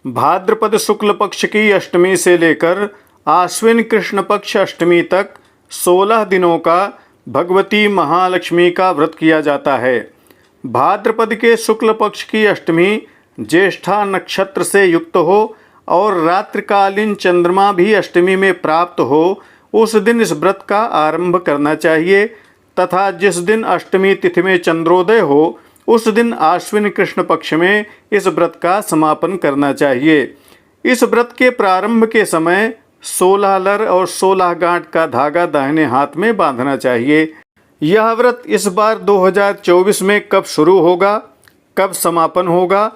भाद्रपद शुक्ल पक्ष की अष्टमी से लेकर आश्विन कृष्ण पक्ष अष्टमी तक 16 दिनों का भगवती महालक्ष्मी का व्रत किया जाता है। भाद्रपद के शुक्ल पक्ष की अष्टमी ज्येष्ठा नक्षत्र से युक्त हो और रात्रिकालीन चंद्रमा भी अष्टमी में प्राप्त हो, उस दिन इस व्रत का आरंभ करना चाहिए तथा जिस दिन अष्टमी तिथि में चंद्रोदय हो, उस दिन आश्विन कृष्ण पक्ष में इस व्रत का समापन करना चाहिए। इस व्रत के प्रारंभ के समय 16 लर और 16 गांठ का धागा दाहिने हाथ में बांधना चाहिए। यह व्रत इस बार 2024 में कब शुरू होगा, कब समापन होगा,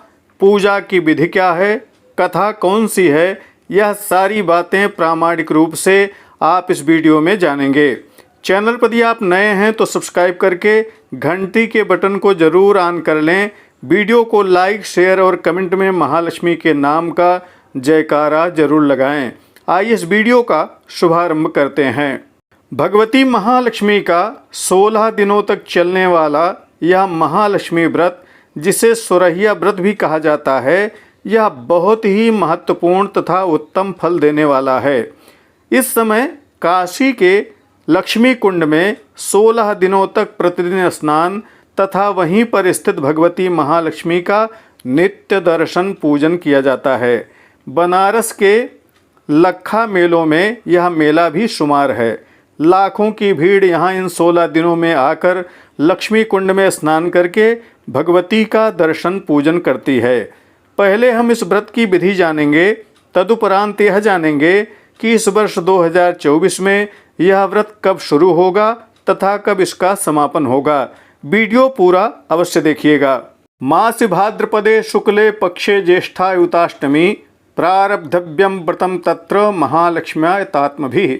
पूजा की विधि क्या है, कथा कौन सी है, यह सारी बातें प्रामाणिक रूप से आप इस वीडियो में जानेंगे। चैनल पर यदि आप नए हैं तो सब्सक्राइब करके घंटी के बटन को ज़रूर ऑन कर लें। वीडियो को लाइक, शेयर और कमेंट में महालक्ष्मी के नाम का जयकारा जरूर लगाएं। आइए इस वीडियो का शुभारंभ करते हैं। भगवती महालक्ष्मी का 16 दिनों तक चलने वाला यह महालक्ष्मी व्रत, जिसे सुरहिया व्रत भी कहा जाता है, यह बहुत ही महत्वपूर्ण तथा उत्तम फल देने वाला है। इस समय काशी के लक्ष्मी कुंड में 16 दिनों तक प्रतिदिन स्नान तथा वहीं पर स्थित भगवती महालक्ष्मी का नित्य दर्शन पूजन किया जाता है। बनारस के लखा मेलों में यह मेला भी शुमार है। लाखों की भीड़ यहाँ इन 16 दिनों में आकर लक्ष्मी कुंड में स्नान करके भगवती का दर्शन पूजन करती है। पहले हम इस व्रत की विधि जानेंगे, तदुपरांत यह जानेंगे कि इस वर्ष 2024 में यह व्रत कब शुरू होगा तथा कब इसका समापन होगा। वीडियो पूरा अवश्य देखिएगा। मास भाद्रपदे शुक्ले पक्षे ज्येष्ठायुताष्टमी प्रारब्धव्यम व्रतम तत्र महालक्ष्म्या तात्मभिः।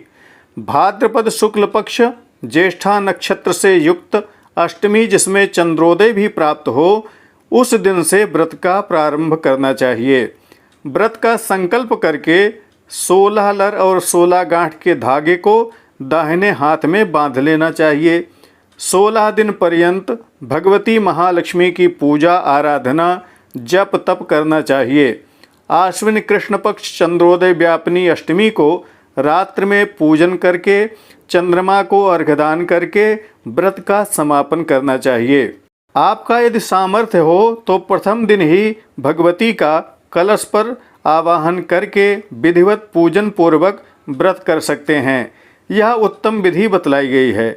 भाद्रपद शुक्ल पक्ष ज्येष्ठा नक्षत्र से युक्त अष्टमी जिसमें चंद्रोदय भी प्राप्त हो, उस दिन से व्रत का प्रारंभ करना चाहिए। व्रत का संकल्प करके 16 लर और 16 गांठ के धागे को दाहिने हाथ में बांध लेना चाहिए। 16 दिन पर्यंत भगवती महालक्ष्मी की पूजा आराधना जप तप करना चाहिए। आश्विन कृष्ण पक्ष चंद्रोदय व्यापिनी अष्टमी को रात्रि में पूजन करके चंद्रमा को अर्घ्यदान करके व्रत का समापन करना चाहिए। आपका यदि सामर्थ्य हो तो प्रथम दिन ही भगवती का कलश पर आवाहन करके विधिवत पूजन पूर्वक व्रत कर सकते हैं। यह उत्तम विधि बतलाई गई है।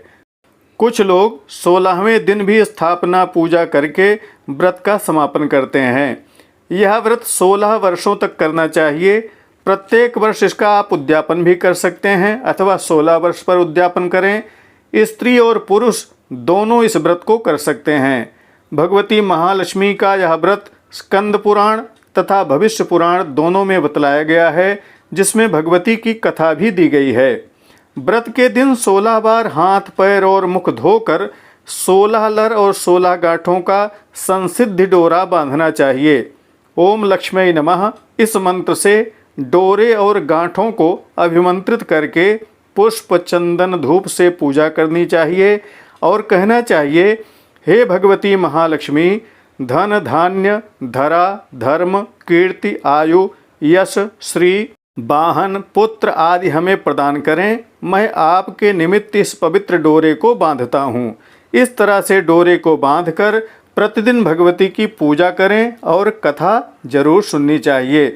कुछ लोग 16वें दिन भी स्थापना पूजा करके व्रत का समापन करते हैं। यह व्रत 16 वर्षों तक करना चाहिए। प्रत्येक वर्ष इसका आप उद्यापन भी कर सकते हैं अथवा 16 वर्ष पर उद्यापन करें। स्त्री और पुरुष दोनों इस व्रत को कर सकते हैं। भगवती महालक्ष्मी का यह व्रत स्कंद पुराण तथा भविष्य पुराण दोनों में बतलाया गया है, जिसमें भगवती की कथा भी दी गई है। व्रत के दिन 16 बार हाथ पैर और मुख धोकर 16 लर और 16 गांठों का संसिद्धि डोरा बांधना चाहिए। ओम लक्ष्मी नमः इस मंत्र से डोरे और गांठों को अभिमंत्रित करके पुष्प चंदन धूप से पूजा करनी चाहिए और कहना चाहिए, हे भगवती महालक्ष्मी, धन धान्य धरा धर्म कीर्ति आयु यश श्री वाहन पुत्र आदि हमें प्रदान करें। मैं आपके निमित्त इस पवित्र डोरे को बांधता हूँ। इस तरह से डोरे को बांधकर प्रतिदिन भगवती की पूजा करें और कथा जरूर सुननी चाहिए।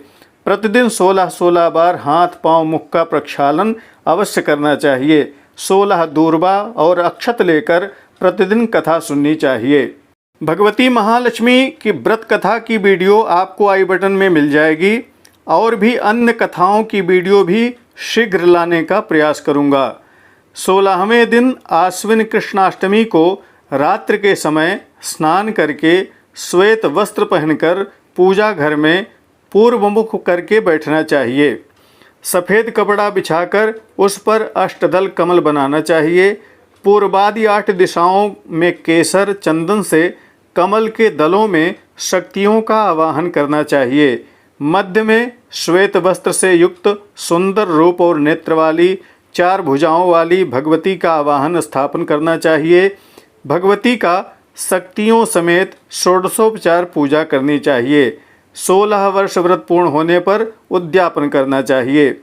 प्रतिदिन 16 बार हाथ पांव मुख का प्रक्षालन अवश्य करना चाहिए। 16 दूर्वा और अक्षत लेकर प्रतिदिन कथा सुननी चाहिए। भगवती महालक्ष्मी की व्रत कथा की वीडियो आपको आई बटन में मिल जाएगी और भी अन्य कथाओं की वीडियो भी शीघ्र लाने का प्रयास करूंगा। 16वें दिन आश्विन कृष्णाष्टमी को रात्रि के समय स्नान करके श्वेत वस्त्र पहनकर पूजा घर में पूर्वमुख करके बैठना चाहिए। सफ़ेद कपड़ा बिछाकर उस पर अष्टदल कमल बनाना चाहिए। पूर्वादि 8 दिशाओं में केसर चंदन से कमल के दलों में शक्तियों का आवाहन करना चाहिए। मध्य में श्वेत वस्त्र से युक्त सुंदर रूप और नेत्र वाली 4 भुजाओं वाली भगवती का आवाहन स्थापन करना चाहिए। भगवती का शक्तियों समेत षोडशोपचार पूजा करनी चाहिए। 16 वर्ष व्रत पूर्ण होने पर उद्यापन करना चाहिए।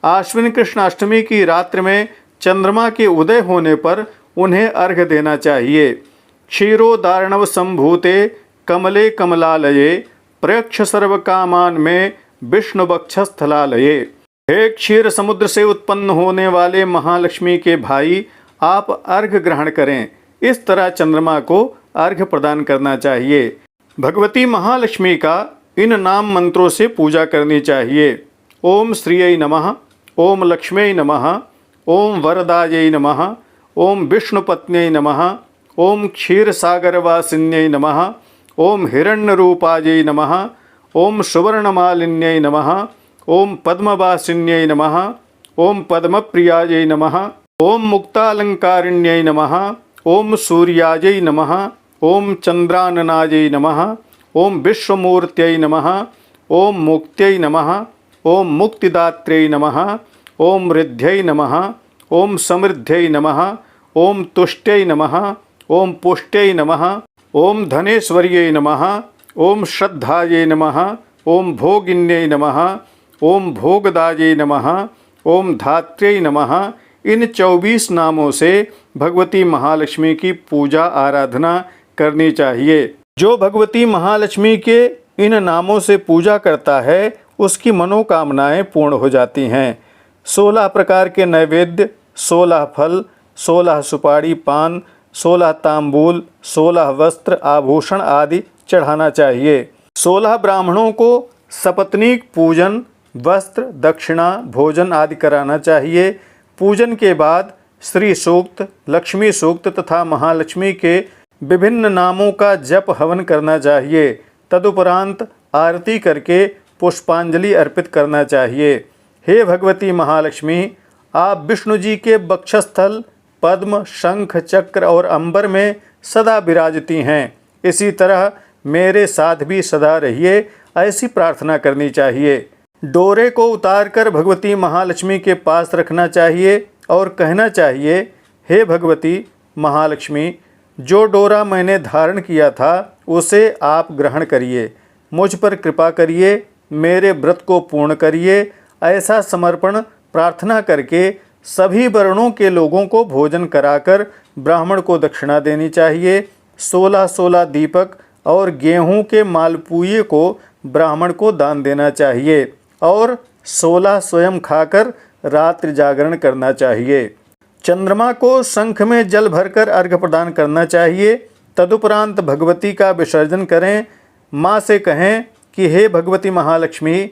आश्विन कृष्ण अष्टमी की रात्रि में चंद्रमा के उदय होने पर उन्हें अर्घ्य देना चाहिए। क्षीरोदार्णव संभूते कमले कमलालये प्रयक्ष सर्वकामान में विष्णुवक्षस्थलालये। हे क्षीर समुद्र से उत्पन्न होने वाले महालक्ष्मी के भाई, आप अर्घ्य ग्रहण करें। इस तरह चंद्रमा को अर्घ्य प्रदान करना चाहिए। भगवती महालक्ष्मी का इन नाम मंत्रों से पूजा करनी चाहिए। ओम श्रियै नमः, ओम लक्ष्म्यै नमः, ओम वरदायै नमः, ओम विष्णुपत्न्यै नमः, ओम क्षीरसागरवासिन्यै नमः, ओम हिरण्यरूपायै नमः, ओम सुवर्णमालिन्यै नमः, ओम पद्मवासिन्यै नमः, ओम पद्मप्रियायै नमः, ओम मुक्तालंकारिण्यै नमः, ओम सूर्यायै नमः, ओम चंद्राननायै नमः, ओम विश्वमूर्त्यै नमः, ओम मुक्त्यै नमः, ओम मुक्तिदात्र्यै नमः, ओम रिद्ध्यै नमः, ओम समृद्ध्यै नमः, ओम तुष्ट्यै नमः, ओम पुष्ट्यै नमः, ओम धनेश्वर्यै नमः, ओम श्रद्धायै नमः, ओम भोगिन्यै नमः, ओम भोगदायै नमः, ओम धात्र्यै नमः। इन 24 नामों से भगवती महालक्ष्मी की पूजा आराधना करनी चाहिए। जो भगवती महालक्ष्मी के इन नामों से पूजा करता है उसकी मनोकामनाएं पूर्ण हो जाती हैं। 16 प्रकार के नैवेद्य, 16 फल, 16 सुपारी पान, 16 तांबूल, 16 वस्त्र आभूषण आदि चढ़ाना चाहिए। 16 ब्राह्मणों को सपत्नीक पूजन, वस्त्र, दक्षिणा, भोजन आदि कराना चाहिए। पूजन के बाद श्री सूक्त, लक्ष्मी सूक्त तथा महालक्ष्मी के विभिन्न नामों का जप हवन करना चाहिए। तदुपरांत आरती करके पुष्पांजलि अर्पित करना चाहिए। हे भगवती महालक्ष्मी, आप विष्णु जी के वक्षस्थल, पद्म, शंख, चक्र और अंबर में सदा विराजती हैं। इसी तरह मेरे साथ भी सदा रहिए, ऐसी प्रार्थना करनी चाहिए। डोरे को उतारकर भगवती महालक्ष्मी के पास रखना चाहिए और कहना चाहिए, हे भगवती महालक्ष्मी, जो डोरा मैंने धारण किया था उसे आप ग्रहण करिए, मुझ पर कृपा करिए, मेरे व्रत को पूर्ण करिए। ऐसा समर्पण प्रार्थना करके सभी वर्णों के लोगों को भोजन कराकर ब्राह्मण को दक्षिणा देनी चाहिए। 16-16 दीपक और गेहूं के मालपुए को ब्राह्मण को दान देना चाहिए और 16 स्वयं खाकर रात्रि जागरण करना चाहिए। चंद्रमा को शंख में जल भरकर अर्घ्य प्रदान करना चाहिए। तदुपरांत भगवती का विसर्जन करें। माँ से कहें कि हे भगवती महालक्ष्मी,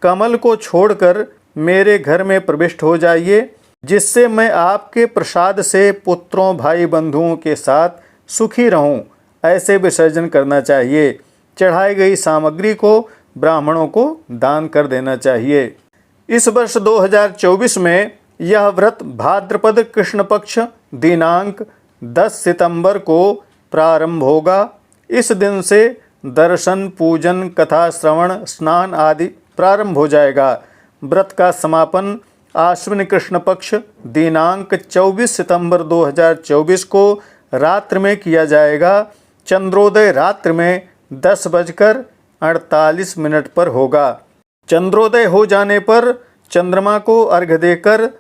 कमल को छोड़कर मेरे घर में प्रविष्ट हो जाइए, जिससे मैं आपके प्रसाद से पुत्रों, भाई बंधुओं के साथ सुखी रहूं। ऐसे विसर्जन करना चाहिए। चढ़ाई गई सामग्री को ब्राह्मणों को दान कर देना चाहिए। इस वर्ष 2024 में यह व्रत भाद्रपद कृष्ण पक्ष दिनांक 10 सितंबर को प्रारंभ होगा। इस दिन से दर्शन, पूजन, कथा श्रवण, स्नान आदि प्रारंभ हो जाएगा। व्रत का समापन आश्विन कृष्ण पक्ष दिनांक 24 सितंबर 2024 को रात्रि में किया जाएगा। चंद्रोदय रात्रि में 10:48 पर होगा। चंद्रोदय हो जाने पर चंद्रमा को अर्घ्य देकर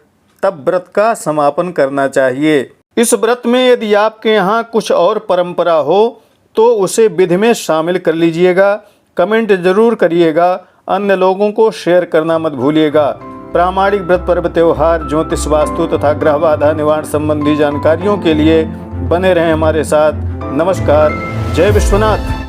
तब व्रत का समापन करना चाहिए। इस व्रत में यदि आपके यहाँ कुछ और परंपरा हो तो उसे विधि में शामिल कर लीजिएगा। कमेंट जरूर करिएगा। अन्य लोगों को शेयर करना मत भूलिएगा। प्रामाणिक व्रत पर्व त्योहार, ज्योतिष, वास्तु तथा ग्रह बाधा निवारण संबंधी जानकारियों के लिए बने रहें हमारे साथ। नमस्कार। जय विश्वनाथ।